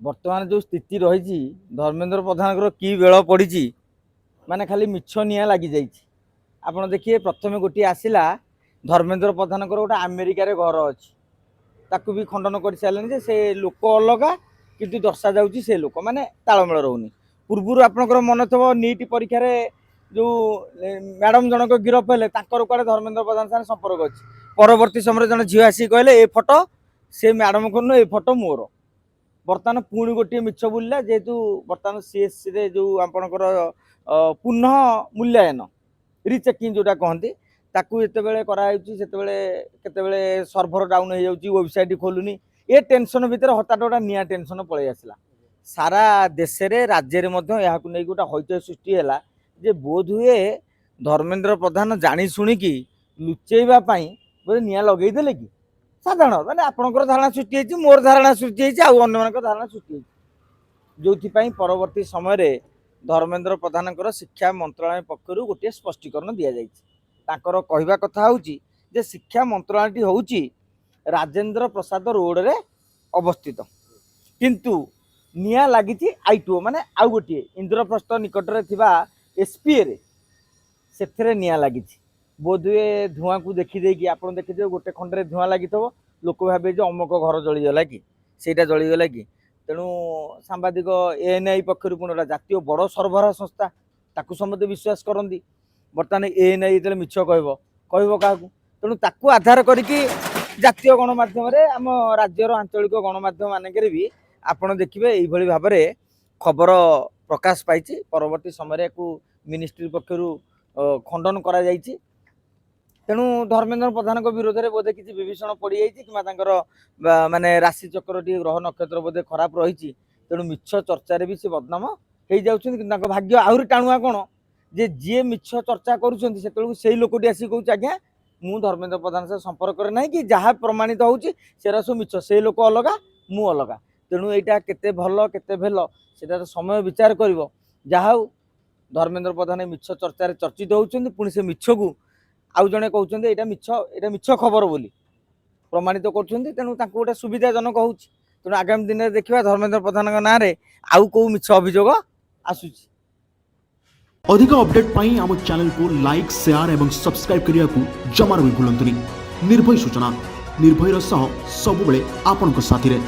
बर्तमान जो स्थिति रही धर्मेंद्र प्रधान की बेल पड़ी माने खाली मिछ निया लगी जाइए। आपड़ देखिए प्रथम गोटे आसला धर्मेंद्र प्रधान गोटे अमेरिकार घर अच्छी ताकू भी खंडन कर सारे से लोक अलग किंतु दर्शा जाऊँगी से लोक माने तालमेल रोनी। पूर्व आपंकर मन थो नीट परीक्षार जो मैडम जनक गिरफ है कड़े धर्मेंद्र प्रधान साथ संपर्क अच्छी परवर्ती समय जन झील आसिक कहले ए फोटो से मैडम को नुह ए फोटो मोर। बर्तमान पुणी गोटे मिछ बुलला जेहेतु बर्तमान सीएससी रे जो आपणकर पुनः मूल्यांकन रिचेकिंग जोटा कहते ताकू जितेबाला केतबेले सर्भर डाउन हो जाऊँगी वेबसाइट खोलुनी ए टेंशन भितर हठात गोटा निया टेंशन पलि आसला सारा देश रे राज्य में गोटा हईचय सृष्टि है जे बोध हुए धर्मेंद्र प्रधान जानी शुणिकी लुचेवाई बोले निया लगेदेले कि साधारण माने आपणकर धारणा सृष्टि होती मोर धारणा सृष्टि होती अन्य धारणा सृष्टि होती जो परवर्ती समय धर्मेंद्र प्रधान शिक्षा मंत्रालय पक्षर गोटे स्पष्टीकरण दि जाकर कहवा कथा होची जे शिक्षा मंत्रालय होची राजेंद्र प्रसाद रोड रे अवस्थित किंतु निया लगी आईटीओ माने आउ गोटे इंद्रप्रस्थ निकट रे थिबा एसपीए रे सेथरे निया लगी बोधुए धुआं को देखी आप देखिए गोटे खंडे धुआं लगी लोक भावे जो अमुक घर जलीगला कि सेटा जलीगला कि तेणु सांबादिक एएनआई पक्षर पुणे जातीय बड़ सरबराह संस्था ताकू समस्त विश्वास करती बर्तमान एएनआई जो मिछ कह क्या तेणु ताकू आधार करके जातीय गणमाध्यम आम राज्यर आंचलिक गणमाध्यम मानक भी आपड़ देखिए ये भाव में खबर प्रकाश पाई परवर्ती समय मिनिस्ट्री पक्षर खंडन करा जायछि। तेणु धर्मेंद्र प्रधान विरोध में बोधे किसी विभीषण पड़ जाए माने राशि चक्र टी ग्रह नक्षत्र बोधे खराब रही तेणु मिछ चर्चार भी सी बदनाम हो जाऊँ भाग्य आहरी टाणुआ कौन जे जी मिछ चर्चा कर लोकटी आसिक कौच आज्ञा मु धर्मेंद्र प्रधान से संपर्क ना कि जहाँ प्रमाणित होची सेरा सब मिछ से लोक अलग मु अलग तेणु यहाँ केते भल केते भेल सेटार समय विचार कर जहा धर्मेंद्र प्रधान मिछ चर्चार चर्चित होती पुणी से मिछ को आउ जड़े कहते यहाँ मिछ खबर बोली प्रमाणित कर तेणु गोटे सुविधाजनक हो तेणु आगामी दिन में देखा धर्मेंद्र प्रधान ना आउ कौ मिछ अभियोग आसूची। अधिक अपडेट पाई आम चैनल को लाइक शेयर एवं सब्सक्राइब करने को जमार भी भूलंतुनि। निर्भय सूचना निर्भयर सह सबुबले आपनक साथी रे।